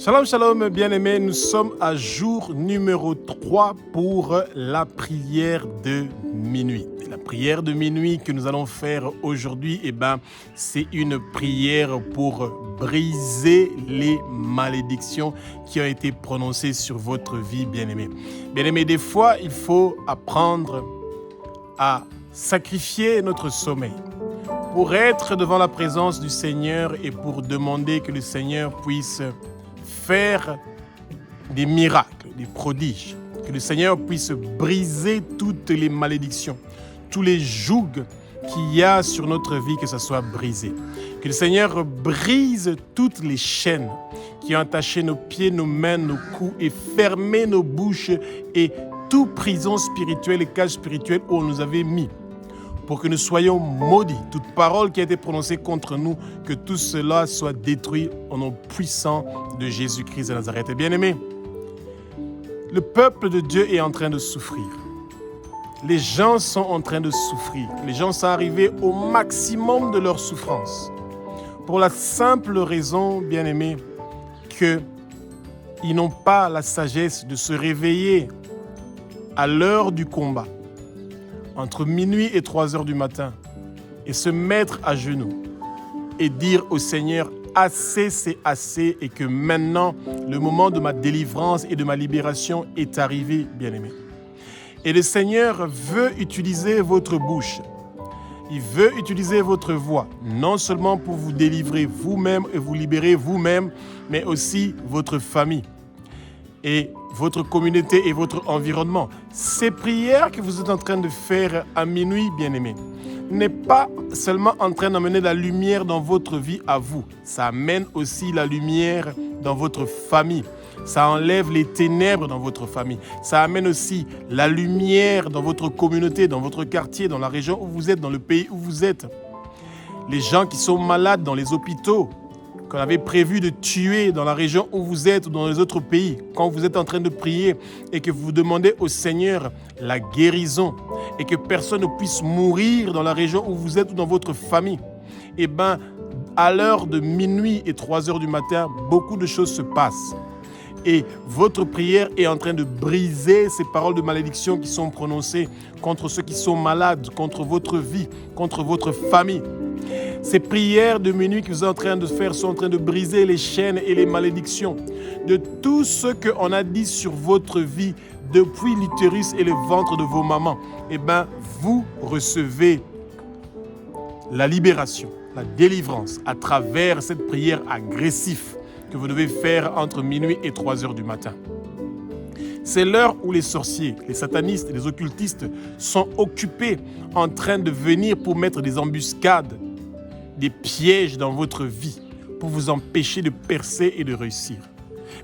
Shalom, shalom, bien-aimés, nous sommes à jour numéro 3 pour la prière de minuit. Et la prière de minuit que nous allons faire aujourd'hui, c'est une prière pour briser les malédictions qui ont été prononcées sur votre vie, bien-aimés. Bien-aimés, des fois, il faut apprendre à sacrifier notre sommeil pour être devant la présence du Seigneur et pour demander que le Seigneur puisse faire des miracles, des prodiges, que le Seigneur puisse briser toutes les malédictions, tous les jougs qu'il y a sur notre vie, que ça soit brisé. Que le Seigneur brise toutes les chaînes qui ont attaché nos pieds, nos mains, nos coups et fermé nos bouches et toute prison spirituelle et cage spirituelle où on nous avait mis, pour que nous soyons maudits. Toute parole qui a été prononcée contre nous, que tout cela soit détruit au nom puissant de Jésus-Christ de Nazareth. Et bien-aimés, le peuple de Dieu est en train de souffrir. Les gens sont en train de souffrir. Les gens sont arrivés au maximum de leur souffrance. Pour la simple raison, bien-aimés, qu'ils n'ont pas la sagesse de se réveiller à l'heure du combat, entre minuit et 3 heures du matin, et se mettre à genoux et dire au Seigneur, assez c'est assez, et que maintenant, le moment de ma délivrance et de ma libération est arrivé, bien-aimé. Et le Seigneur veut utiliser votre bouche. Il veut utiliser votre voix, non seulement pour vous délivrer vous-même et vous libérer vous-même, mais aussi votre famille et votre communauté et votre environnement. Ces prières que vous êtes en train de faire à minuit, bien-aimés, n'est pas seulement en train d'amener la lumière dans votre vie à vous. Ça amène aussi la lumière dans votre famille. Ça enlève les ténèbres dans votre famille. Ça amène aussi la lumière dans votre communauté, dans votre quartier, dans la région où vous êtes, dans le pays où vous êtes. Les gens qui sont malades dans les hôpitaux, qu'on avait prévu de tuer dans la région où vous êtes ou dans les autres pays, quand vous êtes en train de prier et que vous demandez au Seigneur la guérison et que personne ne puisse mourir dans la région où vous êtes ou dans votre famille, à l'heure de minuit et 3 heures du matin, beaucoup de choses se passent. Et votre prière est en train de briser ces paroles de malédiction qui sont prononcées contre ceux qui sont malades, contre votre vie, contre votre famille. Ces prières de minuit que vous êtes en train de faire sont en train de briser les chaînes et les malédictions de tout ce qu'on a dit sur votre vie depuis l'utérus et le ventre de vos mamans. Vous recevez la libération, la délivrance à travers cette prière agressive que vous devez faire entre minuit et 3 heures du matin. C'est l'heure où les sorciers, les satanistes et les occultistes sont occupés en train de venir pour mettre des embuscades, des pièges dans votre vie pour vous empêcher de percer et de réussir.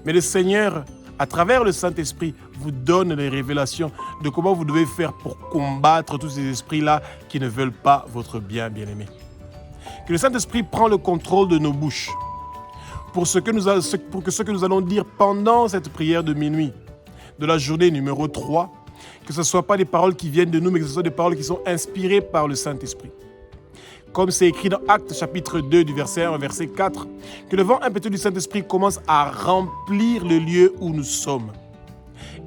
Mais le Seigneur, à travers le Saint-Esprit, vous donne les révélations de comment vous devez faire pour combattre tous ces esprits-là qui ne veulent pas votre bien, bien-aimé. Que le Saint-Esprit prend le contrôle de nos bouches pour ce que nous allons dire pendant cette prière de minuit, de la journée numéro 3, que ce ne soient pas des paroles qui viennent de nous, mais que ce soient des paroles qui sont inspirées par le Saint-Esprit. Comme c'est écrit dans Actes chapitre 2 du verset 1 au verset 4, que le vent impétueux du Saint-Esprit commence à remplir le lieu où nous sommes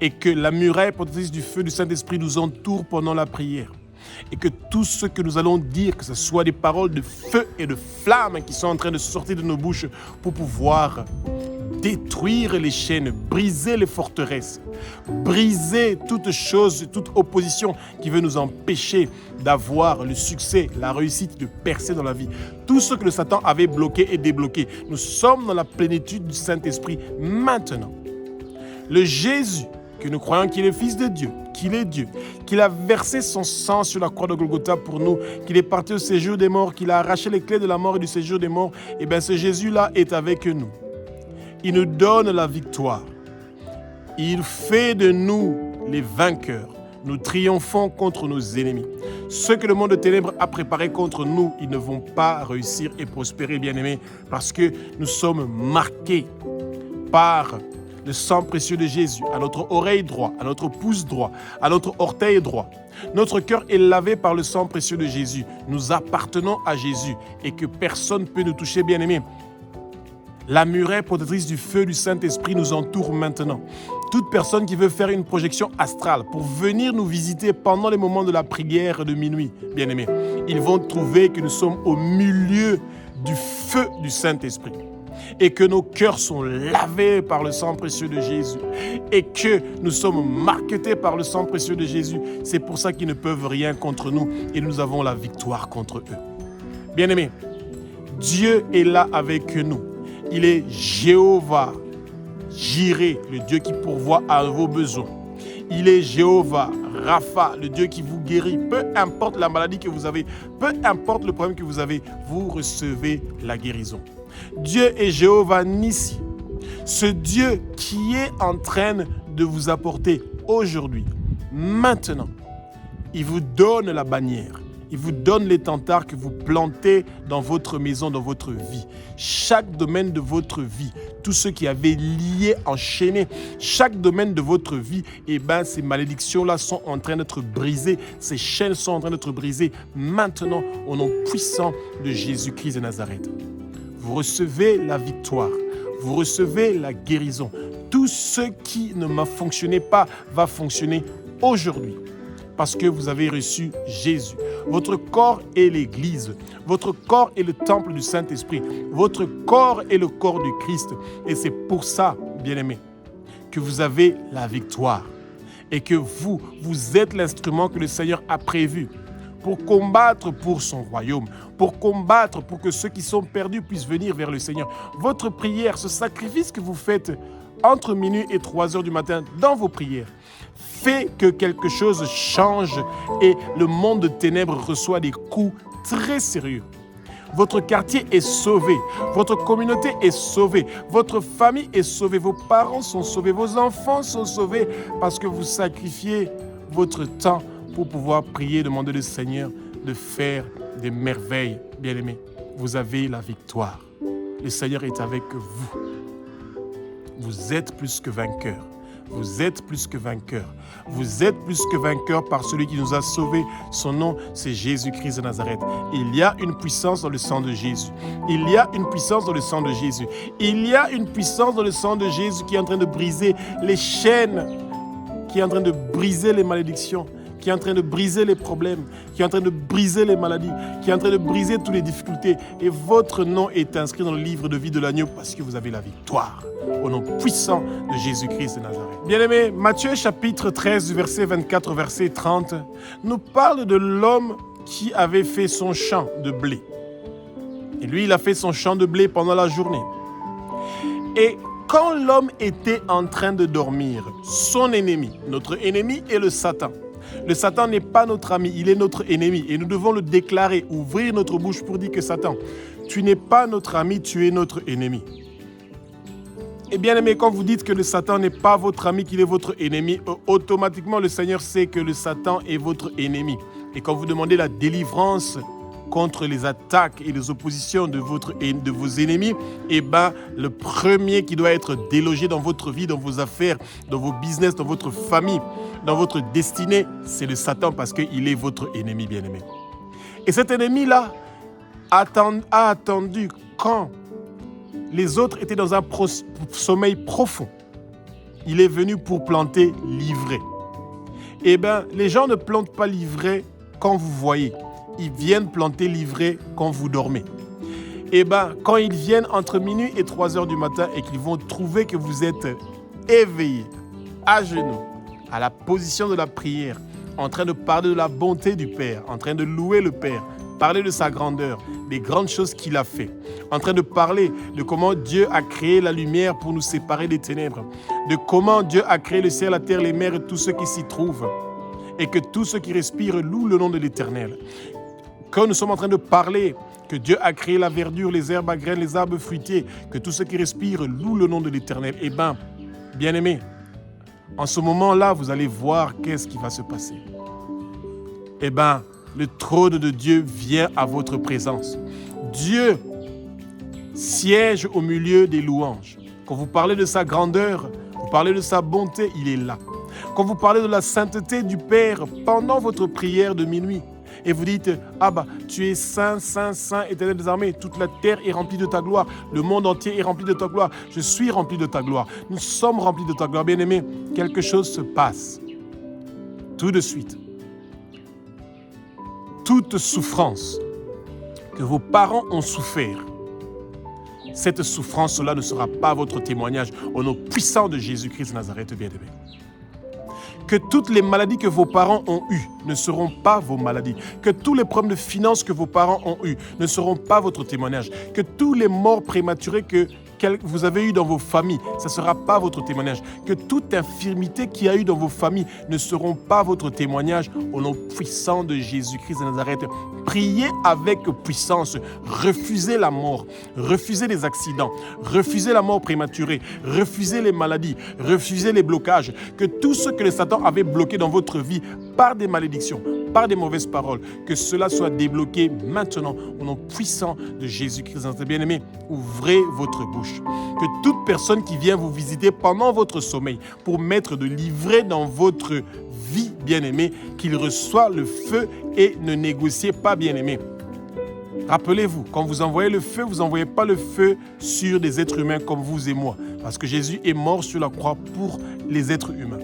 et que la muraille protectrice du feu du Saint-Esprit nous entoure pendant la prière et que tout ce que nous allons dire, que ce soit des paroles de feu et de flammes qui sont en train de sortir de nos bouches pour pouvoir détruire les chaînes, briser les forteresses, briser toute chose, toute opposition qui veut nous empêcher d'avoir le succès, la réussite, de percer dans la vie. Tout ce que le Satan avait bloqué est débloqué. Nous sommes dans la plénitude du Saint-Esprit maintenant. Le Jésus, que nous croyons qu'il est Fils de Dieu, qu'il est Dieu, qu'il a versé son sang sur la croix de Golgotha pour nous, qu'il est parti au séjour des morts, qu'il a arraché les clés de la mort et du séjour des morts, ce Jésus-là est avec nous. Il nous donne la victoire. Il fait de nous les vainqueurs. Nous triomphons contre nos ennemis. Ceux que le monde de ténèbres a préparés contre nous, ils ne vont pas réussir et prospérer, bien-aimés, parce que nous sommes marqués par le sang précieux de Jésus à notre oreille droite, à notre pouce droit, à notre orteil droit. Notre cœur est lavé par le sang précieux de Jésus. Nous appartenons à Jésus et que personne ne peut nous toucher, bien-aimés. La muraille protectrice du feu du Saint-Esprit nous entoure maintenant. Toute personne qui veut faire une projection astrale pour venir nous visiter pendant les moments de la prière de minuit, bien-aimés, ils vont trouver que nous sommes au milieu du feu du Saint-Esprit et que nos cœurs sont lavés par le sang précieux de Jésus et que nous sommes marquetés par le sang précieux de Jésus. C'est pour ça qu'ils ne peuvent rien contre nous et nous avons la victoire contre eux. Bien-aimés, Dieu est là avec nous. Il est Jéhovah Jireh, le Dieu qui pourvoit à vos besoins. Il est Jéhovah Rapha, le Dieu qui vous guérit. Peu importe la maladie que vous avez, peu importe le problème que vous avez, vous recevez la guérison. Dieu est Jéhovah Nissi, ce Dieu qui est en train de vous apporter aujourd'hui, maintenant. Il vous donne la bannière. Il vous donne l'étendard que vous plantez dans votre maison, dans votre vie. Chaque domaine de votre vie, tout ce qui avait lié, enchaîné, chaque domaine de votre vie, ces malédictions-là sont en train d'être brisées. Ces chaînes sont en train d'être brisées maintenant au nom puissant de Jésus-Christ de Nazareth. Vous recevez la victoire. Vous recevez la guérison. Tout ce qui ne m'a fonctionné pas va fonctionner aujourd'hui. Parce que vous avez reçu Jésus. Votre corps est l'Église. Votre corps est le temple du Saint-Esprit. Votre corps est le corps du Christ. Et c'est pour ça, bien-aimés, que vous avez la victoire. Et que vous êtes l'instrument que le Seigneur a prévu pour combattre pour son royaume, pour combattre pour que ceux qui sont perdus puissent venir vers le Seigneur. Votre prière, ce sacrifice que vous faites entre minuit et 3 heures du matin dans vos prières, fait que quelque chose change et le monde de ténèbres reçoit des coups très sérieux. Votre quartier est sauvé, votre communauté est sauvée, votre famille est sauvée, vos parents sont sauvés, vos enfants sont sauvés parce que vous sacrifiez votre temps pour pouvoir prier, demander au Seigneur de faire des merveilles. Bien-aimés, vous avez la victoire. Le Seigneur est avec vous. Vous êtes plus que vainqueurs. Vous êtes plus que vainqueurs. Vous êtes plus que vainqueurs par celui qui nous a sauvés. Son nom, c'est Jésus-Christ de Nazareth. Il y a une puissance dans le sang de Jésus. Il y a une puissance dans le sang de Jésus. Il y a une puissance dans le sang de Jésus qui est en train de briser les chaînes, qui est en train de briser les malédictions, qui est en train de briser les problèmes, qui est en train de briser les maladies, qui est en train de briser toutes les difficultés. Et votre nom est inscrit dans le livre de vie de l'agneau parce que vous avez la victoire. Au nom puissant de Jésus-Christ de Nazareth. Bien-aimés, Matthieu chapitre 13, du verset 24 au verset 30, nous parle de l'homme qui avait fait son champ de blé. Et lui, il a fait son champ de blé pendant la journée. Et quand l'homme était en train de dormir, son ennemi, notre ennemi est le Satan. Le Satan n'est pas notre ami, il est notre ennemi. Et nous devons le déclarer, ouvrir notre bouche pour dire que Satan, tu n'es pas notre ami, tu es notre ennemi. Et bien aimé, quand vous dites que le Satan n'est pas votre ami, qu'il est votre ennemi, automatiquement le Seigneur sait que le Satan est votre ennemi. Et quand vous demandez la délivrance contre les attaques et les oppositions de vos ennemis, le premier qui doit être délogé dans votre vie, dans vos affaires, dans vos business, dans votre famille, dans votre destinée, c'est le Satan parce qu'il est votre ennemi, bien-aimé. Et cet ennemi-là a attendu quand les autres étaient dans un sommeil profond. Il est venu pour planter l'ivraie. Les gens ne plantent pas l'ivraie quand vous voyez. Ils viennent planter l'ivraie quand vous dormez. Quand ils viennent entre minuit et 3 heures du matin et qu'ils vont trouver que vous êtes éveillés, à genoux, à la position de la prière, en train de parler de la bonté du Père, en train de louer le Père, parler de sa grandeur, des grandes choses qu'il a fait, en train de parler de comment Dieu a créé la lumière pour nous séparer des ténèbres, de comment Dieu a créé le ciel, la terre, les mers et tout ce qui s'y trouve, et que tous ceux qui respirent louent le nom de l'Éternel. Quand nous sommes en train de parler que Dieu a créé la verdure, les herbes à graines, les arbres fruitiers, que tous ceux qui respirent louent le nom de l'Éternel, bien-aimés, en ce moment-là, vous allez voir qu'est-ce qui va se passer. Le trône de Dieu vient à votre présence. Dieu siège au milieu des louanges. Quand vous parlez de sa grandeur, vous parlez de sa bonté, il est là. Quand vous parlez de la sainteté du Père pendant votre prière de minuit, et vous dites, tu es saint, saint, saint, éternel des armées. Toute la terre est remplie de ta gloire. Le monde entier est rempli de ta gloire. Je suis rempli de ta gloire. Nous sommes remplis de ta gloire. Bien-aimé, quelque chose se passe. Tout de suite. Toute souffrance que vos parents ont souffert, cette souffrance-là ne sera pas votre témoignage au nom puissant de Jésus-Christ de Nazareth, bien-aimé. Que toutes les maladies que vos parents ont eues ne seront pas vos maladies. Que tous les problèmes de finances que vos parents ont eus ne seront pas votre témoignage. Que tous les morts prématurés que vous avez eu dans vos familles, ça ne sera pas votre témoignage. Que toute infirmité qu'il y a eu dans vos familles ne seront pas votre témoignage au nom puissant de Jésus-Christ de Nazareth. Priez avec puissance. Refusez la mort. Refusez les accidents. Refusez la mort prématurée. Refusez les maladies. Refusez les blocages. Que tout ce que le Satan avait bloqué dans votre vie par des malédictions, par des mauvaises paroles, que cela soit débloqué maintenant au nom puissant de Jésus-Christ. Bien-aimés, ouvrez votre bouche. Que toute personne qui vient vous visiter pendant votre sommeil pour mettre de l'ivraie dans votre vie, bien-aimé, qu'il reçoit le feu et ne négociez pas, bien-aimé. Rappelez-vous, quand vous envoyez le feu, vous n'envoyez pas le feu sur des êtres humains comme vous et moi, parce que Jésus est mort sur la croix pour les êtres humains.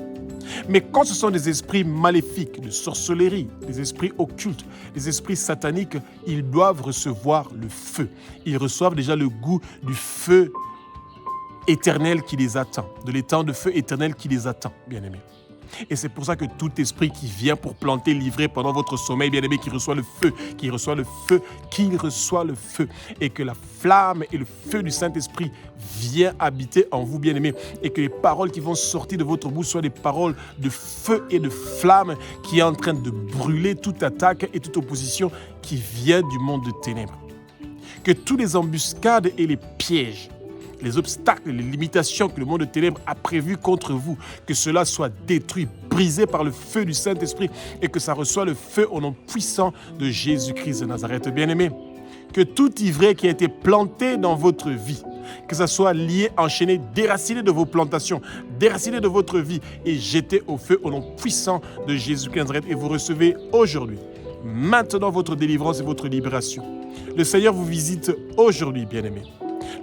Mais quand ce sont des esprits maléfiques, de sorcellerie, des esprits occultes, des esprits sataniques, ils doivent recevoir le feu. Ils reçoivent déjà le goût du feu éternel qui les attend, de l'étang de feu éternel qui les attend, bien-aimés. Et c'est pour ça que tout esprit qui vient pour planter l'ivraie pendant votre sommeil, bien-aimé, qui reçoit le feu, qui reçoit le feu, qu'il reçoit le feu, et que la flamme et le feu du Saint-Esprit viennent habiter en vous, bien-aimé, et que les paroles qui vont sortir de votre bouche soient des paroles de feu et de flamme qui est en train de brûler toute attaque et toute opposition qui vient du monde de ténèbres. Que tous les embuscades et les pièges, les obstacles, les limitations que le monde de ténèbres a prévues contre vous, que cela soit détruit, brisé par le feu du Saint-Esprit et que ça reçoit le feu au nom puissant de Jésus-Christ de Nazareth. Bien-aimé, que toute ivraie qui a été plantée dans votre vie, que ça soit lié, enchaîné, déraciné de vos plantations, déraciné de votre vie et jeté au feu au nom puissant de Jésus-Christ de Nazareth. Et vous recevez aujourd'hui, maintenant, votre délivrance et votre libération. Le Seigneur vous visite aujourd'hui, bien-aimé.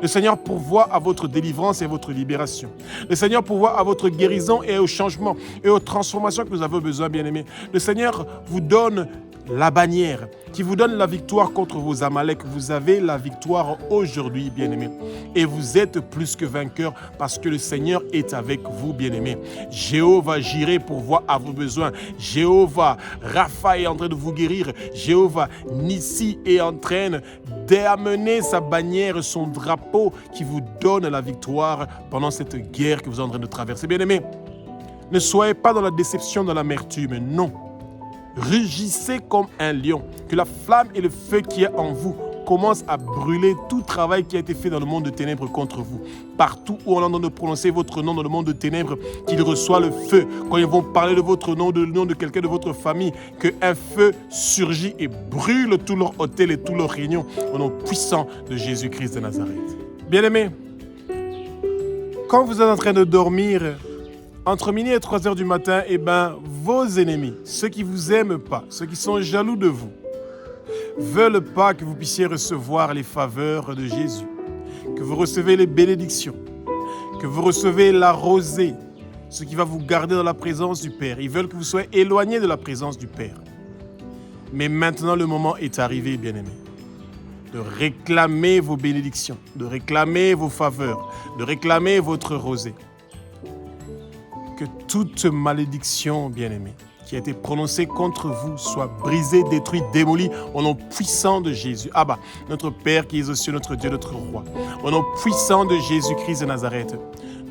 Le Seigneur pourvoit à votre délivrance et à votre libération. Le Seigneur pourvoit à votre guérison et au changement et aux transformations que vous avez besoin, bien-aimés. Le Seigneur vous donne la bannière qui vous donne la victoire contre vos Amalek. Vous avez la victoire aujourd'hui, bien-aimés. Et vous êtes plus que vainqueurs parce que le Seigneur est avec vous, bien-aimés. Jéhovah Jireh pourvoit à vos besoins. Jéhovah Rapha est en train de vous guérir. Jéhovah Nissi est en train d'amener sa bannière, son drapeau qui vous donne la victoire pendant cette guerre que vous êtes en train de traverser. Bien-aimés, ne soyez pas dans la déception, dans l'amertume, non. Rugissez comme un lion, que la flamme et le feu qui est en vous commencent à brûler tout travail qui a été fait dans le monde de ténèbres contre vous. Partout où on entend de prononcer votre nom dans le monde de ténèbres, qu'il reçoit le feu. Quand ils vont parler de votre nom, le nom de quelqu'un de votre famille, qu'un feu surgit et brûle tout leur hôtel et tout leur réunion au nom puissant de Jésus-Christ de Nazareth. Bien-aimés, quand vous êtes en train de dormir, entre minuit et 3 heures du matin, vos ennemis, ceux qui ne vous aiment pas, ceux qui sont jaloux de vous, veulent pas que vous puissiez recevoir les faveurs de Jésus, que vous recevez les bénédictions, que vous recevez la rosée, ce qui va vous garder dans la présence du Père. Ils veulent que vous soyez éloignés de la présence du Père. Mais maintenant, le moment est arrivé, bien-aimés, de réclamer vos bénédictions, de réclamer vos faveurs, de réclamer votre rosée. Que toute malédiction, bien-aimée, qui a été prononcée contre vous soit brisée, détruite, démolie au nom puissant de Jésus. Abba, notre Père qui est aux cieux, notre Dieu, notre Roi. Au nom puissant de Jésus-Christ de Nazareth,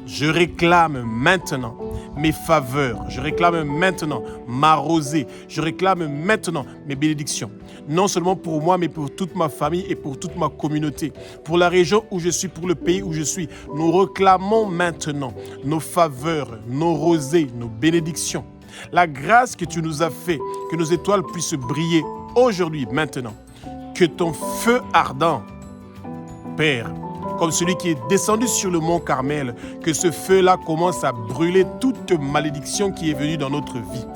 je réclame maintenant mes faveurs. Je réclame maintenant ma rosée. Je réclame maintenant mes bénédictions. Non seulement pour moi, mais pour toute ma famille et pour toute ma communauté. Pour la région où je suis, pour le pays où je suis. Nous réclamons maintenant nos faveurs, nos rosées, nos bénédictions. La grâce que tu nous as fait, que nos étoiles puissent briller aujourd'hui, maintenant. Que ton feu ardent, Père, comme celui qui est descendu sur le mont Carmel, que ce feu-là commence à brûler toute malédiction qui est venue dans notre vie.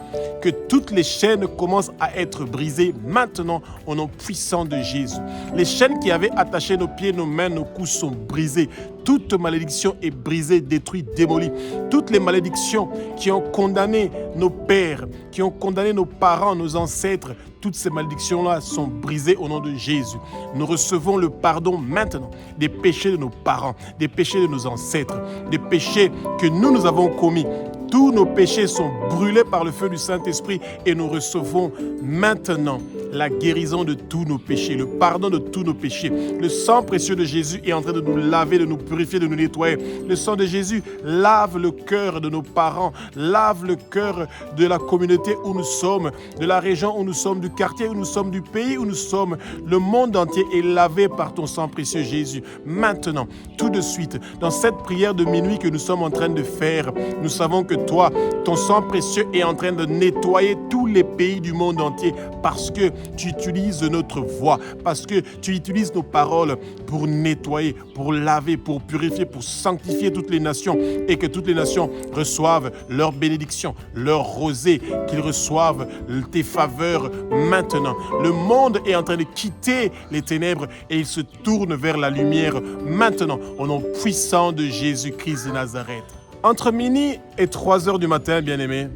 que toutes les chaînes commencent à être brisées maintenant au nom puissant de Jésus. Les chaînes qui avaient attaché nos pieds, nos mains, nos coups sont brisées. Toute malédiction est brisée, détruite, démolie. Toutes les malédictions qui ont condamné nos pères, qui ont condamné nos parents, nos ancêtres, toutes ces malédictions-là sont brisées au nom de Jésus. Nous recevons le pardon maintenant des péchés de nos parents, des péchés de nos ancêtres, des péchés que nous avons commis. Tous nos péchés sont brûlés par le feu du Saint-Esprit et nous recevons maintenant la guérison de tous nos péchés, le pardon de tous nos péchés. Le sang précieux de Jésus est en train de nous laver, de nous purifier, de nous nettoyer. Le sang de Jésus lave le cœur de nos parents, lave le cœur de la communauté où nous sommes, de la région où nous sommes, du quartier où nous sommes, du pays où nous sommes. Le monde entier est lavé par ton sang précieux, Jésus. Maintenant, tout de suite, dans cette prière de minuit que nous sommes en train de faire, nous savons que toi, ton sang précieux est en train de nettoyer tous les pays du monde entier parce que tu utilises notre voix, parce que tu utilises nos paroles pour nettoyer, pour laver, pour purifier, pour sanctifier toutes les nations et que toutes les nations reçoivent leur bénédiction, leur rosée, qu'ils reçoivent tes faveurs maintenant. Le monde est en train de quitter les ténèbres et il se tourne vers la lumière maintenant au nom puissant de Jésus-Christ de Nazareth. Entre minuit et 3 heures du matin, bien-aimés,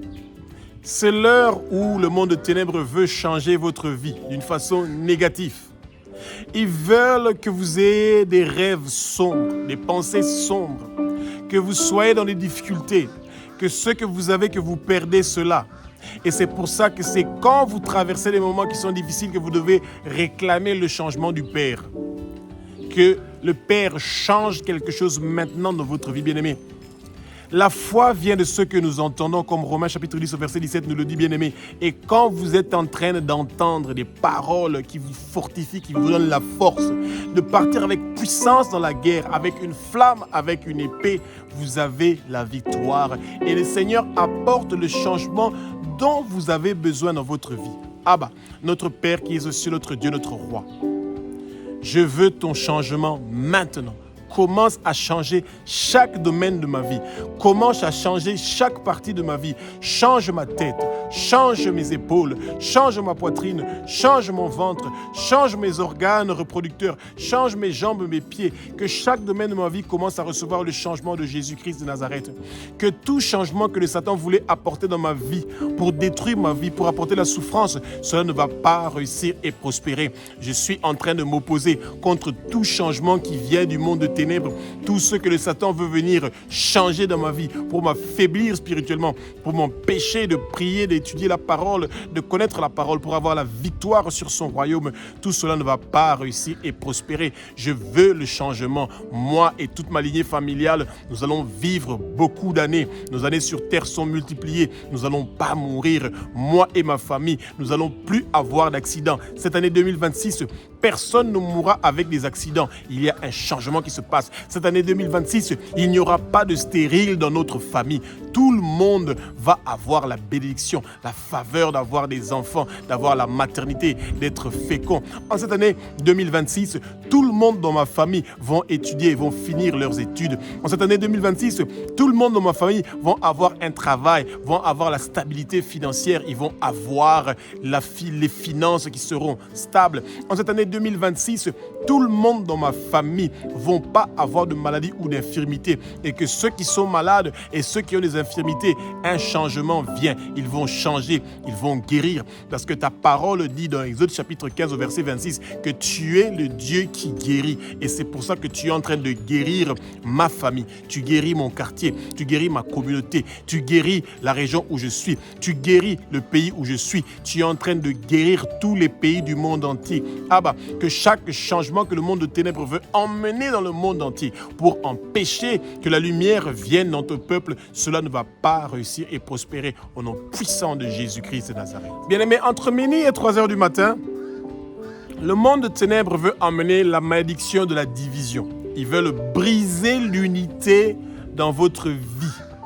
c'est l'heure où le monde de ténèbres veut changer votre vie d'une façon négative. Ils veulent que vous ayez des rêves sombres, des pensées sombres, que vous soyez dans des difficultés, que ce que vous avez, que vous perdez cela. Et c'est pour ça que c'est quand vous traversez des moments qui sont difficiles que vous devez réclamer le changement du Père. Que le Père change quelque chose maintenant dans votre vie, bien-aimés. La foi vient de ce que nous entendons, comme Romains chapitre 10, verset 17 nous le dit, bien-aimé. Et quand vous êtes en train d'entendre des paroles qui vous fortifient, qui vous donnent la force de partir avec puissance dans la guerre, avec une flamme, avec une épée, vous avez la victoire. Et le Seigneur apporte le changement dont vous avez besoin dans votre vie. Abba, notre Père qui est aussi notre Dieu, notre Roi. Je veux ton changement maintenant. Commence à changer chaque domaine de ma vie. Commence à changer chaque partie de ma vie. Change ma tête, change mes épaules, change ma poitrine, change mon ventre, change mes organes reproducteurs, change mes jambes, mes pieds. Que chaque domaine de ma vie commence à recevoir le changement de Jésus-Christ de Nazareth. Que tout changement que le Satan voulait apporter dans ma vie, pour détruire ma vie, pour apporter la souffrance, cela ne va pas réussir et prospérer. Je suis en train de m'opposer contre tout changement qui vient du monde de ténèbres, tout ce que le Satan veut venir changer dans ma vie pour m'affaiblir spirituellement, pour m'empêcher de prier, d'étudier la parole, de connaître la parole, pour avoir la victoire sur son royaume. Tout cela ne va pas réussir et prospérer. Je veux le changement. Moi et toute ma lignée familiale, nous allons vivre beaucoup d'années. Nos années sur terre sont multipliées. Nous n'allons pas mourir. Moi et ma famille, nous n'allons plus avoir d'accidents. Cette année 2026, personne ne mourra avec des accidents. Il y a un changement qui se passe. Cette année 2026, il n'y aura pas de stérile dans notre famille. Tout le monde va avoir la bénédiction, la faveur d'avoir des enfants, d'avoir la maternité, d'être fécond. En cette année 2026, tout le monde dans ma famille vont étudier, vont finir leurs études. En cette année 2026, tout le monde dans ma famille vont avoir un travail, vont avoir la stabilité financière, ils vont avoir les finances qui seront stables. En cette année 2026, tout le monde dans ma famille ne vont pas avoir de maladie ou d'infirmité. Et que ceux qui sont malades et ceux qui ont des infirmités, un changement vient. Ils vont changer, ils vont guérir. Parce que ta parole dit dans Exode chapitre 15 au verset 26 que tu es le Dieu qui guérit. Et c'est pour ça que tu es en train de guérir ma famille. Tu guéris mon quartier, tu guéris ma communauté, tu guéris la région où je suis, tu guéris le pays où je suis. Tu es en train de guérir tous les pays du monde entier. Abba, que chaque changement que le monde de ténèbres veut emmener dans le monde entier pour empêcher que la lumière vienne dans ton peuple, cela ne va pas réussir et prospérer au nom puissant de Jésus-Christ de Nazareth. Bien-aimés, entre minuit et 3 heures du matin, le monde de ténèbres veut emmener la malédiction de la division. Ils veulent briser l'unité dans votre vie.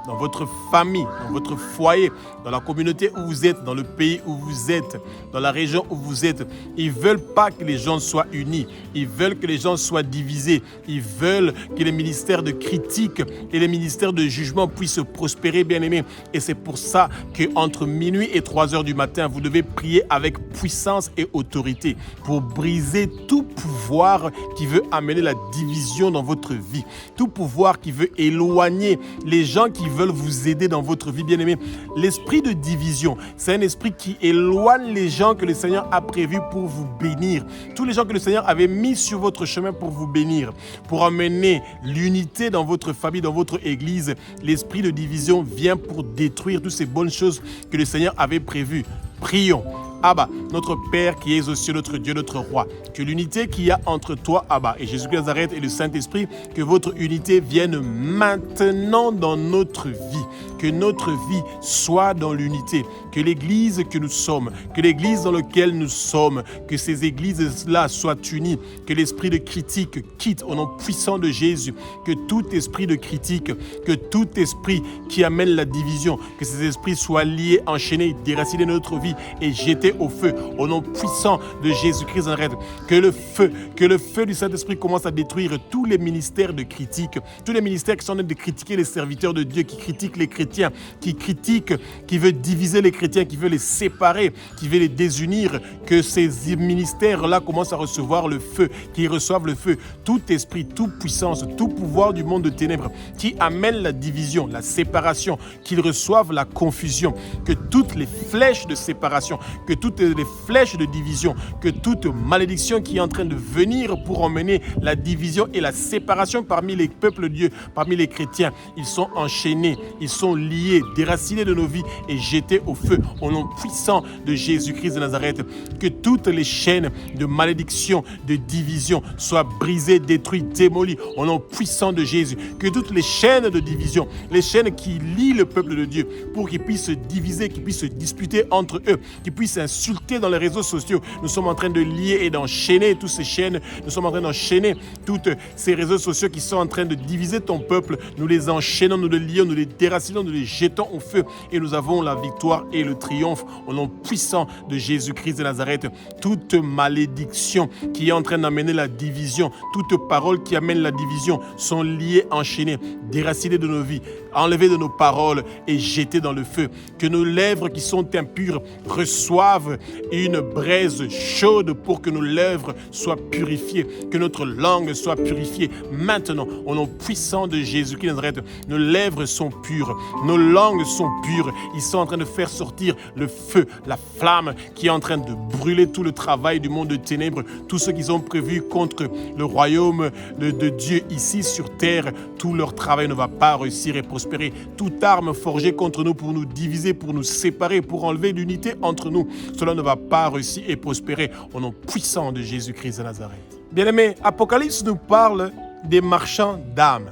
dans votre famille, dans votre foyer, dans la communauté où vous êtes, dans le pays où vous êtes, dans la région où vous êtes. Ils ne veulent pas que les gens soient unis. Ils veulent que les gens soient divisés. Ils veulent que les ministères de critique et les ministères de jugement puissent prospérer, bien-aimés. Et c'est pour ça qu'entre minuit et 3 heures du matin, vous devez prier avec puissance et autorité pour briser tout pouvoir qui veut amener la division dans votre vie. Tout pouvoir qui veut éloigner les gens qui veulent vous aider dans votre vie, bien-aimés. L'esprit de division, c'est un esprit qui éloigne les gens que le Seigneur a prévus pour vous bénir. Tous les gens que le Seigneur avait mis sur votre chemin pour vous bénir, pour amener l'unité dans votre famille, dans votre église. L'esprit de division vient pour détruire toutes ces bonnes choses que le Seigneur avait prévues. Prions. Abba, notre Père qui es aux cieux, notre Dieu, notre Roi, que l'unité qu'il y a entre toi, Abba, et Jésus-Christ de Nazareth et le Saint-Esprit, que votre unité vienne maintenant dans notre vie, que notre vie soit dans l'unité, que l'église que nous sommes, que l'église dans laquelle nous sommes, que ces églises-là soient unies, que l'esprit de critique quitte au nom puissant de Jésus, que tout esprit de critique, que tout esprit qui amène la division, que ces esprits soient liés, enchaînés, déracinés de notre vie et jetés au feu, au nom puissant de Jésus-Christ de Nazareth. Que le feu du Saint-Esprit commence à détruire tous les ministères de critique, tous les ministères qui sont en train de critiquer les serviteurs de Dieu, qui critiquent les chrétiens, qui critiquent, qui veulent diviser les chrétiens, qui veulent les séparer, qui veulent les désunir. Que ces ministères-là commencent à recevoir le feu, qu'ils reçoivent le feu. Tout esprit, toute puissance, tout pouvoir du monde de ténèbres qui amène la division, la séparation, qu'ils reçoivent la confusion. Que toutes les flèches de séparation, que toutes les flèches de division, que toute malédiction qui est en train de venir pour emmener la division et la séparation parmi les peuples de Dieu, parmi les chrétiens, ils sont enchaînés, ils sont liés, déracinés de nos vies et jetés au feu au nom puissant de Jésus-Christ de Nazareth. Que toutes les chaînes de malédiction, de division soient brisées, détruites, démolies au nom puissant de Jésus. Que toutes les chaînes de division, les chaînes qui lient le peuple de Dieu pour qu'ils puissent se diviser, qu'ils puissent se disputer entre eux, qu'ils puissent insulter dans les réseaux sociaux. Nous sommes en train de lier et d'enchaîner toutes ces chaînes. Nous sommes en train d'enchaîner toutes ces réseaux sociaux qui sont en train de diviser ton peuple. Nous les enchaînons, nous les lions, nous les déracinons, nous les jetons au feu et nous avons la victoire et le triomphe au nom puissant de Jésus-Christ de Nazareth. Toute malédiction qui est en train d'amener la division, toute parole qui amène la division sont liées, enchaînées, déracinées de nos vies, enlevées de nos paroles et jetées dans le feu. Que nos lèvres qui sont impures reçoivent une braise chaude pour que nos lèvres soient purifiées, que notre langue soit purifiée. Maintenant, au nom puissant de Jésus-Christ de Nazareth, nos lèvres sont pures, nos langues sont pures. Ils sont en train de faire sortir le feu, la flamme qui est en train de brûler tout le travail du monde de ténèbres, tout ce qu'ils ont prévu contre le royaume de Dieu ici sur terre. Tout leur travail ne va pas réussir et prospérer. Toute arme forgée contre nous pour nous diviser, pour nous séparer, pour enlever l'unité entre nous, cela ne va pas réussir et prospérer au nom puissant de Jésus-Christ de Nazareth. Bien-aimés, Apocalypse nous parle des marchands d'âmes,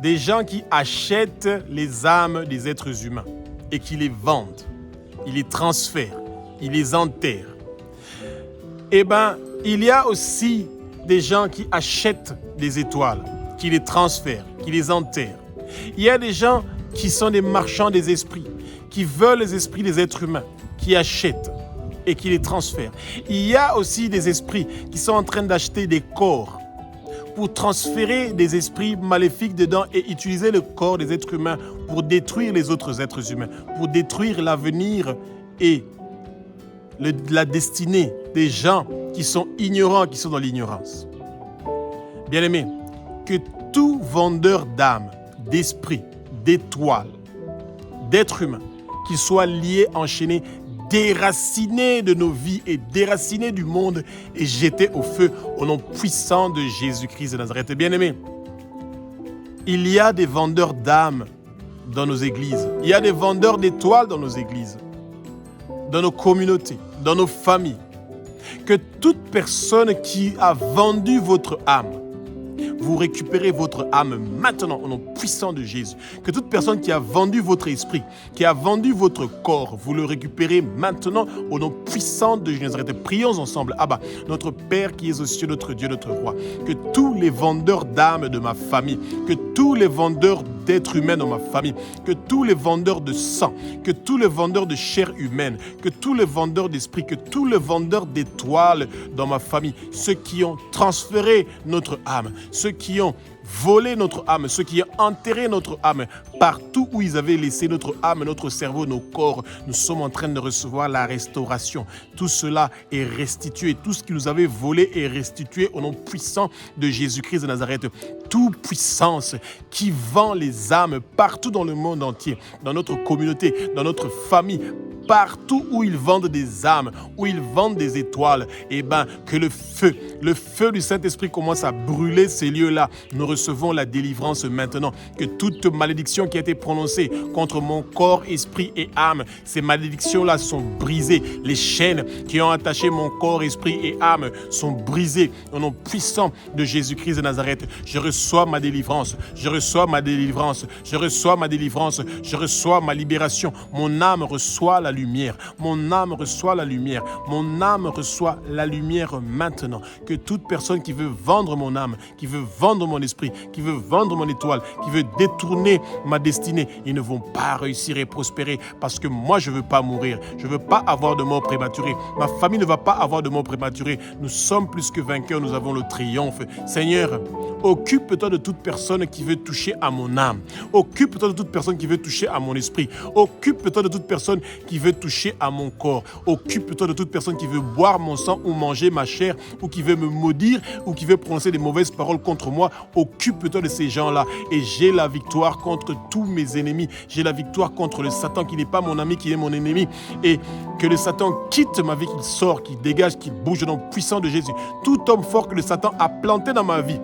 des gens qui achètent les âmes des êtres humains et qui les vendent. Ils les transfèrent, ils les enterrent. Eh bien, il y a aussi des gens qui achètent des étoiles, qui les transfèrent, qui les enterrent. Il y a des gens qui sont des marchands des esprits, qui veulent les esprits des êtres humains, qui achètent et qui les transfèrent. Il y a aussi des esprits qui sont en train d'acheter des corps pour transférer des esprits maléfiques dedans et utiliser le corps des êtres humains pour détruire les autres êtres humains, pour détruire l'avenir et la destinée des gens qui sont ignorants, qui sont dans l'ignorance. Bien-aimés, que tout vendeur d'âmes, d'esprits, d'étoiles, d'êtres humains, qu'ils soient liés, enchaînés, déracinés de nos vies et déracinés du monde et jetés au feu au nom puissant de Jésus-Christ de Nazareth. Bien-aimés, il y a des vendeurs d'âmes dans nos églises. Il y a des vendeurs d'étoiles dans nos églises, dans nos communautés, dans nos familles. Que toute personne qui a vendu votre âme vous récupérez votre âme maintenant au nom puissant de Jésus. Que toute personne qui a vendu votre esprit, qui a vendu votre corps, vous le récupérez maintenant au nom puissant de Jésus. Prions ensemble. Abba, notre Père qui es aux cieux, notre Dieu, notre Roi. Que tous les vendeurs d'âme de ma famille, que tous les vendeurs d'êtres humains dans ma famille, que tous les vendeurs de sang, que tous les vendeurs de chair humaine, que tous les vendeurs d'esprit, que tous les vendeurs d'étoiles dans ma famille, ceux qui ont transféré notre âme, ceux qui ont volé notre âme, ceux qui ont enterré notre âme, partout où ils avaient laissé notre âme, notre cerveau, nos corps, nous sommes en train de recevoir la restauration. Tout cela est restitué, tout ce qui nous avait volé est restitué au nom puissant de Jésus-Christ de Nazareth. Toute puissance qui vend les âmes partout dans le monde entier, dans notre communauté, dans notre famille, partout où ils vendent des âmes, où ils vendent des étoiles, que le feu du Saint-Esprit commence à brûler ces lieux-là. Nous recevons la délivrance maintenant. Que toute malédiction qui a été prononcée contre mon corps, esprit et âme, ces malédictions-là sont brisées. Les chaînes qui ont attaché mon corps, esprit et âme sont brisées au nom puissant de Jésus-Christ de Nazareth. Je reçois ma délivrance, je reçois ma délivrance, je reçois ma délivrance, je reçois ma libération. Mon âme reçoit la lumière, mon âme reçoit la lumière, mon âme reçoit la lumière maintenant. Que toute personne qui veut vendre mon âme, qui veut vendre mon esprit, qui veut vendre mon étoile, qui veut détourner ma destinée, ils ne vont pas réussir et prospérer parce que moi je ne veux pas mourir, je ne veux pas avoir de mort prématurée, ma famille ne va pas avoir de mort prématurée. Nous sommes plus que vainqueurs, nous avons le triomphe. Seigneur, occupe-toi de toute personne qui veut toucher à mon âme, occupe-toi de toute personne qui veut toucher à mon esprit, occupe-toi de toute personne qui veut toucher à mon corps, occupe-toi de toute personne qui veut boire mon sang ou manger ma chair ou qui veut me maudire ou qui veut prononcer des mauvaises paroles contre moi. Occupe-toi de ces gens-là et j'ai la victoire contre tous mes ennemis. J'ai la victoire contre le Satan qui n'est pas mon ami, qui est mon ennemi. Et que le Satan quitte ma vie, qu'il sort, qu'il dégage, qu'il bouge au nom puissant de Jésus. Tout homme fort que le Satan a planté dans ma vie,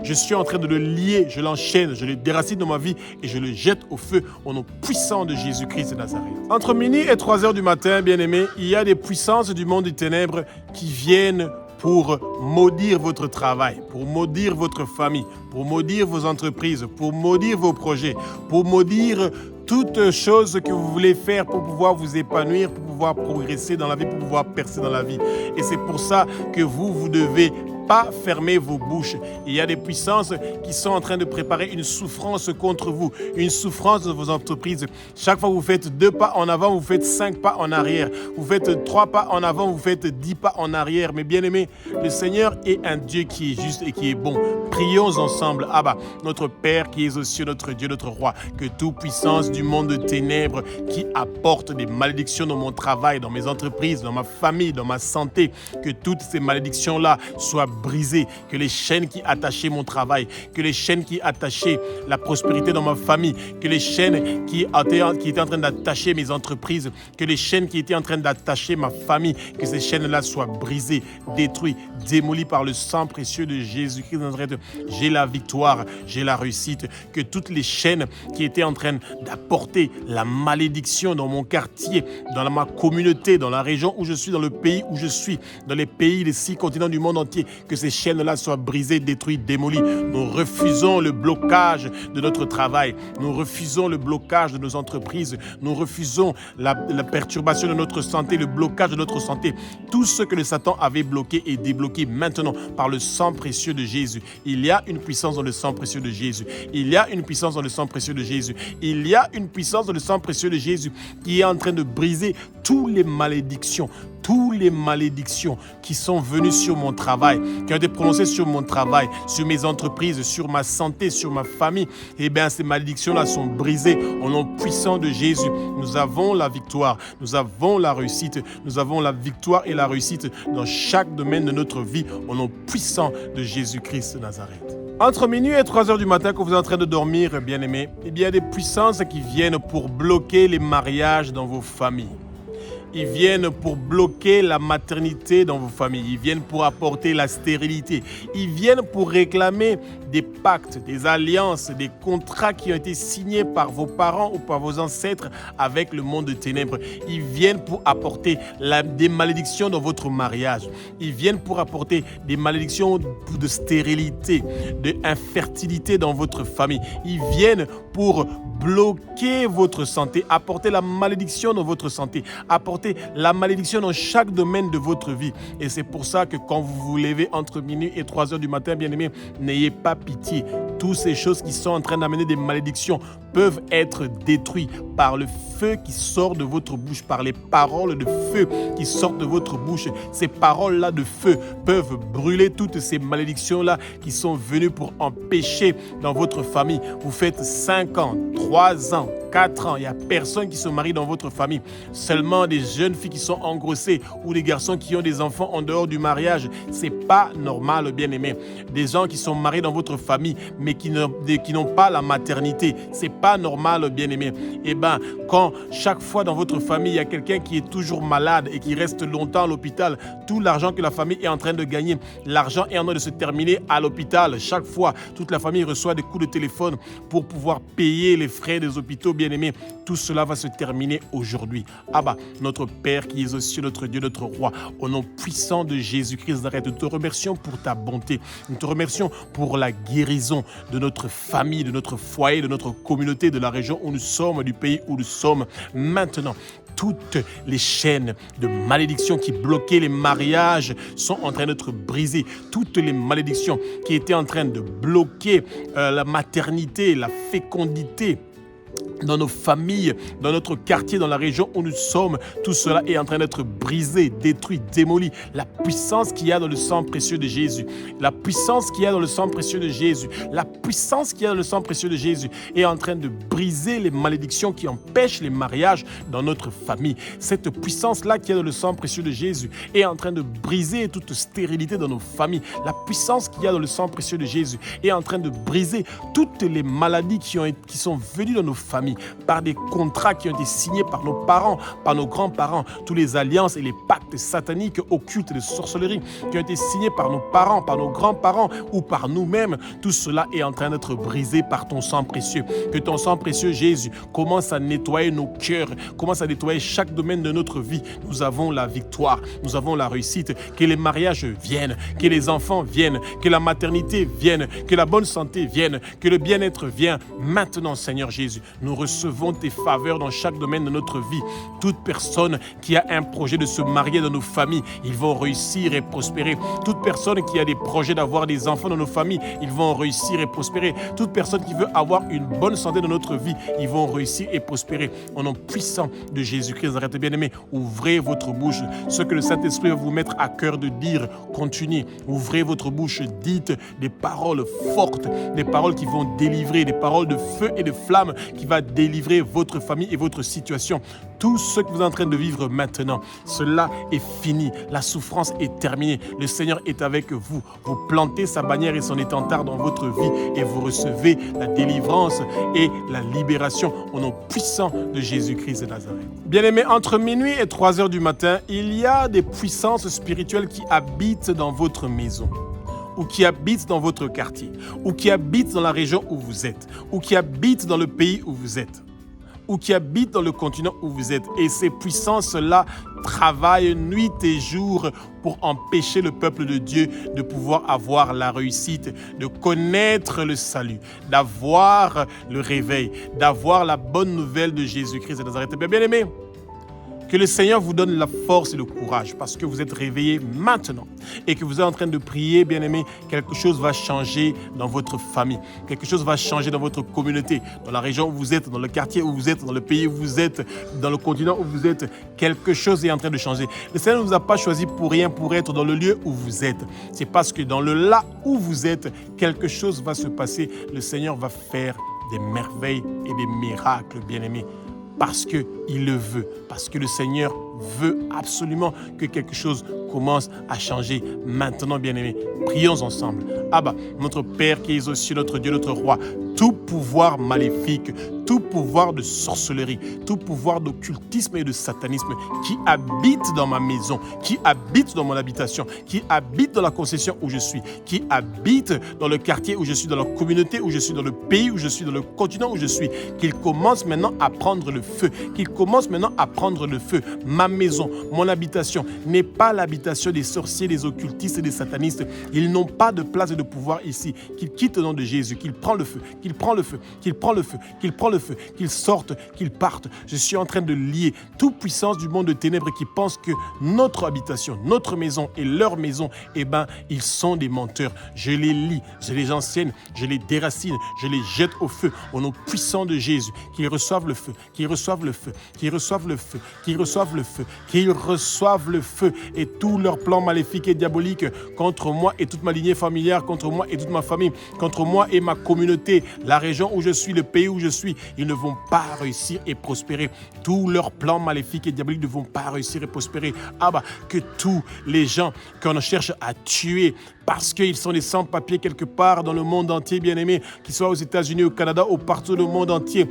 je suis en train de le lier, je l'enchaîne, je le déracine dans ma vie et je le jette au feu au nom puissant de Jésus-Christ de Nazareth. Entre minuit et 3 heures du matin, bien-aimés, il y a des puissances du monde des ténèbres qui viennent pour maudire votre travail, pour maudire votre famille, pour maudire vos entreprises, pour maudire vos projets, pour maudire toute chose que vous voulez faire pour pouvoir vous épanouir, pour pouvoir progresser dans la vie, pour pouvoir percer dans la vie. Et c'est pour ça que vous devez pas fermer vos bouches. Il y a des puissances qui sont en train de préparer une souffrance contre vous, une souffrance de vos entreprises. Chaque fois que vous faites 2 pas en avant, vous faites 5 pas en arrière. Vous faites 3 pas en avant, vous faites 10 pas en arrière. Mais bien aimé, le Seigneur est un Dieu qui est juste et qui est bon. Prions ensemble. Abba, notre Père qui est aux cieux, notre Dieu, notre Roi, que toute puissance du monde de ténèbres qui apporte des malédictions dans mon travail, dans mes entreprises, dans ma famille, dans ma santé, que toutes ces malédictions-là soient brisées, que les chaînes qui attachaient mon travail, que les chaînes qui attachaient la prospérité dans ma famille, que les chaînes qui étaient en train d'attacher mes entreprises, que les chaînes qui étaient en train d'attacher ma famille, que ces chaînes-là soient brisées, détruites, démolies par le sang précieux de Jésus-Christ de Nazareth. J'ai la victoire, j'ai la réussite, que toutes les chaînes qui étaient en train d'apporter la malédiction dans mon quartier, dans ma communauté, dans la région où je suis, dans le pays où je suis, dans les pays, les 6 continents du monde entier, que ces chaînes-là soient brisées, détruites, démolies. Nous refusons le blocage de notre travail. Nous refusons le blocage de nos entreprises. Nous refusons la perturbation de notre santé, le blocage de notre santé. Tout ce que le Satan avait bloqué est débloqué maintenant par le sang précieux de Jésus. Il y a une puissance dans le sang précieux de Jésus. Il y a une puissance dans le sang précieux de Jésus. Il y a une puissance dans le sang précieux de Jésus qui est en train de briser toutes les malédictions qui sont venues sur mon travail, qui ont été prononcées sur mon travail, sur mes entreprises, sur ma santé, sur ma famille. Eh bien, ces malédictions-là sont brisées au nom puissant de Jésus. Nous avons la victoire, nous avons la réussite, nous avons la victoire et la réussite dans chaque domaine de notre vie au nom puissant de Jésus-Christ de Nazareth. Entre minuit et 3 heures du matin, quand vous êtes en train de dormir, bien-aimés, il y a des puissances qui viennent pour bloquer les mariages dans vos familles. Ils viennent pour bloquer la maternité dans vos familles. Ils viennent pour apporter la stérilité. Ils viennent pour réclamer des pactes, des alliances, des contrats qui ont été signés par vos parents ou par vos ancêtres avec le monde de ténèbres. Ils viennent pour apporter des malédictions dans votre mariage. Ils viennent pour apporter des malédictions de stérilité, d'infertilité dans votre famille. Ils viennent pour bloquer votre santé, apporter la malédiction dans votre santé, apporter la malédiction dans chaque domaine de votre vie. Et c'est pour ça que quand vous vous levez entre minuit et 3 heures du matin, bien-aimés, n'ayez pas pitié. Toutes ces choses qui sont en train d'amener des malédictions peuvent être détruites par le feu qui sort de votre bouche, par les paroles de feu qui sortent de votre bouche. Ces paroles-là de feu peuvent brûler toutes ces malédictions-là qui sont venues pour empêcher dans votre famille. Vous faites 5 ans, 3 ans, 4 ans, il n'y a personne qui se marie dans votre famille. Seulement des jeunes filles qui sont engrossées ou des garçons qui ont des enfants en dehors du mariage. C'est pas normal, bien-aimé. Des gens qui sont mariés dans votre famille mais qui n'ont pas la maternité. C'est pas normal, bien-aimé. Eh bien, quand chaque fois dans votre famille, il y a quelqu'un qui est toujours malade et qui reste longtemps à l'hôpital, tout l'argent que la famille est en train de gagner, l'argent est en train de se terminer à l'hôpital. Chaque fois, toute la famille reçoit des coups de téléphone pour pouvoir payer les frais des hôpitaux, bien-aimés. Tout cela va se terminer aujourd'hui. Abba, notre Père qui es aux cieux, notre Dieu, notre Roi, au nom puissant de Jésus-Christ de Nazareth, nous te remercions pour ta bonté. Nous te remercions pour la guérison de notre famille, de notre foyer, de notre communauté, de la région où nous sommes, du pays où nous sommes. Maintenant, toutes les chaînes de malédiction qui bloquaient les mariages sont en train d'être brisées. Toutes les malédictions qui étaient en train de bloquer la maternité, la fécondité, dans nos familles, dans notre quartier, dans la région où nous sommes, tout cela est en train d'être brisé, détruit, démoli. La puissance qu'il y a dans le sang précieux de Jésus, la puissance qu'il y a dans le sang précieux de Jésus, la puissance qu'il y a dans le sang précieux de Jésus est en train de briser les malédictions qui empêchent les mariages dans notre famille. Cette puissance-là qu'il y a dans le sang précieux de Jésus est en train de briser toute stérilité dans nos familles. La puissance qu'il y a dans le sang précieux de Jésus est en train de briser toutes les maladies qui sont venues dans nos familles par des contrats qui ont été signés par nos parents, par nos grands-parents, toutes les alliances et les pactes sataniques, occultes de sorcellerie qui ont été signés par nos parents, par nos grands-parents ou par nous-mêmes. Tout cela est en train d'être brisé par ton sang précieux. Que ton sang précieux, Jésus, commence à nettoyer nos cœurs, commence à nettoyer chaque domaine de notre vie. Nous avons la victoire, nous avons la réussite. Que les mariages viennent, que les enfants viennent, que la maternité vienne, que la bonne santé vienne, que le bien-être vienne. Maintenant, Seigneur Jésus, nous recevons tes faveurs dans chaque domaine de notre vie. Toute personne qui a un projet de se marier dans nos familles, ils vont réussir et prospérer. Toute personne qui a des projets d'avoir des enfants dans nos familles, ils vont réussir et prospérer. Toute personne qui veut avoir une bonne santé dans notre vie, ils vont réussir et prospérer. Au nom puissant de Jésus-Christ, arrêtez bien-aimés, ouvrez votre bouche. Ce que le Saint-Esprit va vous mettre à cœur de dire, continuez. Ouvrez votre bouche, dites des paroles fortes, des paroles qui vont délivrer, des paroles de feu et de flamme qui va délivrer votre famille et votre situation. Tout ce que vous êtes en train de vivre maintenant, cela est fini. La souffrance est terminée. Le Seigneur est avec vous. Vous plantez sa bannière et son étendard dans votre vie et vous recevez la délivrance et la libération au nom puissant de Jésus-Christ de Nazareth. Bien-aimés, entre minuit et 3 heures du matin, il y a des puissances spirituelles qui habitent dans votre maison, ou qui habitent dans votre quartier, ou qui habitent dans la région où vous êtes, ou qui habitent dans le pays où vous êtes, ou qui habitent dans le continent où vous êtes. Et ces puissances-là travaillent nuit et jour pour empêcher le peuple de Dieu de pouvoir avoir la réussite, de connaître le salut, d'avoir le réveil, d'avoir la bonne nouvelle de Jésus-Christ de Nazareth. Bien-aimés, que le Seigneur vous donne la force et le courage parce que vous êtes réveillés maintenant et que vous êtes en train de prier, bien-aimés, quelque chose va changer dans votre famille, quelque chose va changer dans votre communauté, dans la région où vous êtes, dans le quartier où vous êtes, dans le pays où vous êtes, dans le continent où vous êtes. Quelque chose est en train de changer. Le Seigneur ne vous a pas choisi pour rien, pour être dans le lieu où vous êtes. C'est parce que dans le là où vous êtes, quelque chose va se passer. Le Seigneur va faire des merveilles et des miracles, bien-aimés. Parce qu'il le veut, parce que le Seigneur veut absolument que quelque chose commence à changer maintenant, bien-aimés. Prions ensemble. Abba, notre Père qui es aux cieux, notre Dieu, notre Roi, tout pouvoir maléfique, tout pouvoir de sorcellerie, tout pouvoir d'occultisme et de satanisme qui habite dans ma maison, qui habite dans mon habitation, qui habite dans la concession où je suis, qui habite dans le quartier où je suis, dans la communauté où je suis, dans le pays où je suis, dans le continent où je suis, qu'il commence maintenant à prendre le feu, qu'il commence maintenant à prendre le feu. Ma maison, mon habitation n'est pas l'habitation des sorciers, des occultistes et des satanistes. Ils n'ont pas de place et de pouvoir ici. Qu'ils quittent au nom de Jésus, qu'ils prennent le feu, qu'ils prennent le feu, qu'ils prennent le feu, qu'ils prennent le feu, qu'ils sortent, qu'ils partent. Je suis en train de lier toute puissance du monde de ténèbres qui pense que notre habitation, notre maison et leur maison, ils sont des menteurs. Je les lie, je les enseigne, je les déracine, je les jette au feu au nom puissant de Jésus. Qu'ils reçoivent le feu, qu'ils reçoivent le feu, qu'ils reçoivent le feu, qu'ils reçoivent le feu, qu'ils reçoivent le feu et tous leurs plans maléfiques et diaboliques contre moi et toute ma lignée familiale, contre moi et toute ma famille, contre moi et ma communauté, la région où je suis, le pays où je suis, ils ne vont pas réussir et prospérer. Tous leurs plans maléfiques et diaboliques ne vont pas réussir et prospérer. Que tous les gens qu'on cherche à tuer parce qu'ils sont des sans-papiers quelque part dans le monde entier, bien-aimés, qu'ils soient aux États-Unis, au Canada ou partout dans le monde entier,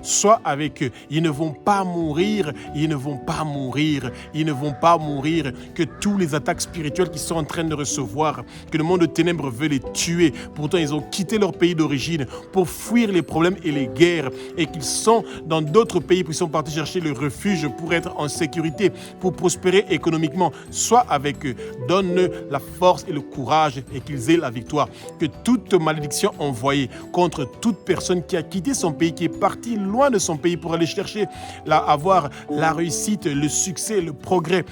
sois avec eux. Ils ne vont pas mourir, ils ne vont pas mourir, ils ne vont pas mourir. Que tous les attaques spirituelles qu'ils sont en train de recevoir, que le monde de ténèbres veut les tuer. Pourtant, ils ont quitté leur pays d'origine pour fuir les problèmes et les guerres et qu'ils sont dans d'autres pays, puis ils sont partis chercher le refuge pour être en sécurité, pour prospérer économiquement. Sois avec eux, donne-eux la force et le courage et qu'ils aient la victoire. Que toute malédiction envoyée contre toute personne qui a quitté son pays, qui est parti loin de son pays pour aller chercher, avoir la réussite, le succès, le progrès,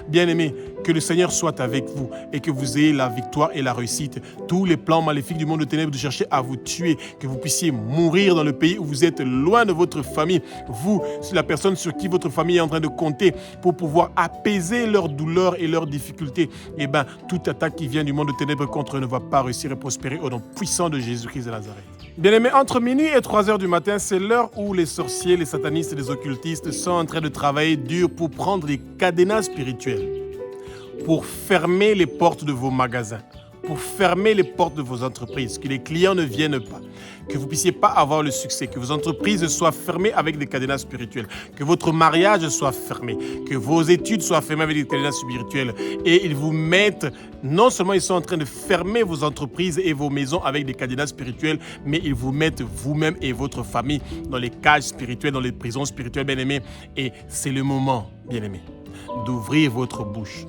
bien-aimés, que le Seigneur soit avec vous et que vous ayez la victoire et la réussite. Tous les plans maléfiques du monde de ténèbres de chercher à vous tuer, que vous puissiez mourir dans le pays où vous êtes loin de votre famille. Vous, la personne sur qui votre famille est en train de compter pour pouvoir apaiser leurs douleurs et leurs difficultés. Toute attaque qui vient du monde de ténèbres contre eux ne va pas réussir à prospérer au nom puissant de Jésus-Christ de Nazareth. Bien-aimés, entre minuit et 3 heures du matin, c'est l'heure où les sorciers, les satanistes et les occultistes sont en train de travailler dur pour prendre les cadenas spirituels, pour fermer les portes de vos magasins, pour fermer les portes de vos entreprises, que les clients ne viennent pas, que vous ne puissiez pas avoir le succès, que vos entreprises soient fermées avec des cadenas spirituels, que votre mariage soit fermé, que vos études soient fermées avec des cadenas spirituels. Et ils vous mettent, non seulement ils sont en train de fermer vos entreprises et vos maisons avec des cadenas spirituels, mais ils vous mettent vous-même et votre famille dans les cages spirituelles, dans les prisons spirituelles, bien-aimés. Et c'est le moment, bien-aimés, d'ouvrir votre bouche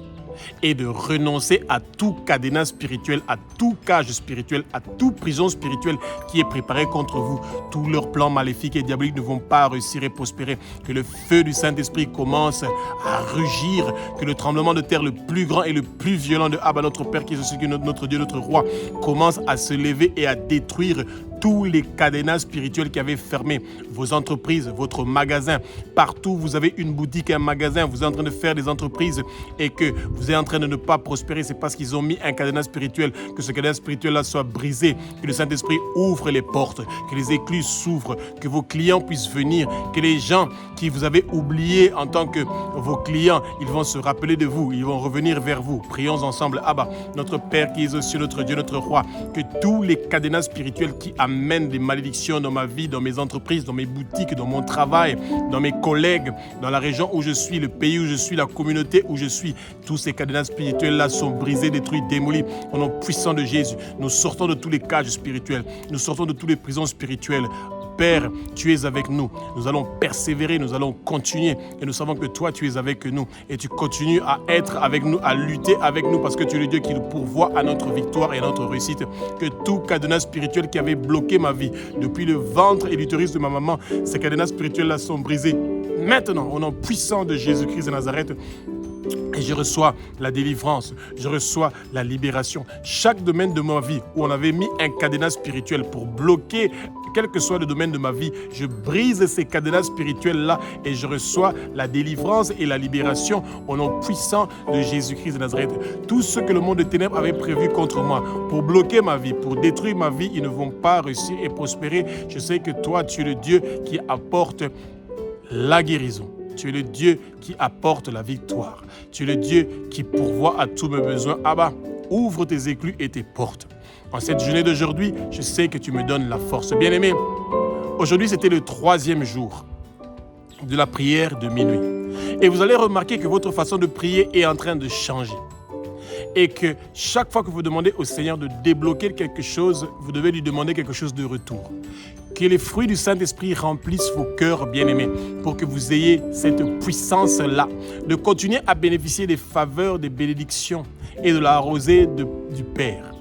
et de renoncer à tout cadenas spirituel, à tout cage spirituel, à toute prison spirituelle qui est préparée contre vous. Tous leurs plans maléfiques et diaboliques ne vont pas réussir et prospérer. Que le feu du Saint-Esprit commence à rugir, que le tremblement de terre le plus grand et le plus violent de notre Père qui est aussi notre Dieu, notre Roi, commence à se lever et à détruire tous les cadenas spirituels qui avaient fermé vos entreprises, votre magasin. Partout où vous avez une boutique, un magasin, vous êtes en train de faire des entreprises et que vous êtes en train de ne pas prospérer, c'est parce qu'ils ont mis un cadenas spirituel. Que ce cadenas spirituel-là soit brisé, que le Saint-Esprit ouvre les portes, que les écluses s'ouvrent, que vos clients puissent venir, que les gens qui vous avez oubliés en tant que vos clients, ils vont se rappeler de vous, ils vont revenir vers vous. Prions ensemble. Notre Père qui est aux cieux, notre Dieu, notre Roi, que tous les cadenas spirituels qui amènent des malédictions dans ma vie, dans mes entreprises, dans mes boutiques, dans mon travail, dans mes collègues, dans la région où je suis, le pays où je suis, la communauté où je suis, tous ces cadenas spirituels-là sont brisés, détruits, démolis au nom puissant de Jésus. Nous sortons de tous les cages spirituels, nous sortons de toutes les prisons spirituelles. Père, tu es avec nous. Nous allons persévérer, nous allons continuer. Et nous savons que toi, tu es avec nous. Et tu continues à être avec nous, à lutter avec nous, parce que tu es le Dieu qui nous pourvoit à notre victoire et à notre réussite. Que tout cadenas spirituel qui avait bloqué ma vie depuis le ventre et l'utérus de ma maman, ces cadenas spirituels-là sont brisés. Maintenant, au nom puissant de Jésus-Christ de Nazareth, et je reçois la délivrance, je reçois la libération. Chaque domaine de ma vie où on avait mis un cadenas spirituel pour bloquer, quel que soit le domaine de ma vie, je brise ces cadenas spirituels-là et je reçois la délivrance et la libération au nom puissant de Jésus-Christ de Nazareth. Tout ce que le monde de ténèbres avait prévu contre moi pour bloquer ma vie, pour détruire ma vie, ils ne vont pas réussir et prospérer. Je sais que toi, tu es le Dieu qui apporte la guérison. Tu es le Dieu qui apporte la victoire. Tu es le Dieu qui pourvoit à tous mes besoins. ouvre tes éclus et tes portes. En cette journée d'aujourd'hui, je sais que tu me donnes la force. Bien-aimé, aujourd'hui c'était le 3e jour de la prière de minuit. Et vous allez remarquer que votre façon de prier est en train de changer. Et que chaque fois que vous demandez au Seigneur de débloquer quelque chose, vous devez lui demander quelque chose de retour. Que les fruits du Saint-Esprit remplissent vos cœurs bien-aimés pour que vous ayez cette puissance-là de continuer à bénéficier des faveurs, des bénédictions et de la rosée du Père.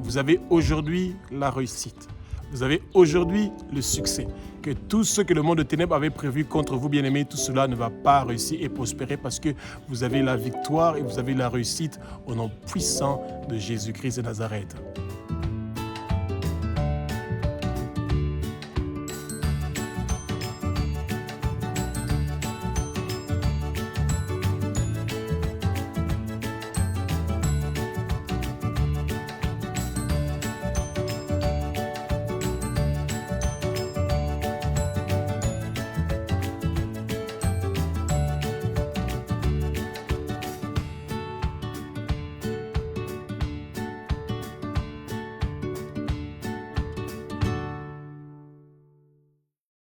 Vous avez aujourd'hui la réussite. Vous avez aujourd'hui le succès. Que tout ce que le monde de ténèbres avait prévu contre vous, bien-aimés, tout cela ne va pas réussir et prospérer parce que vous avez la victoire et vous avez la réussite au nom puissant de Jésus-Christ de Nazareth.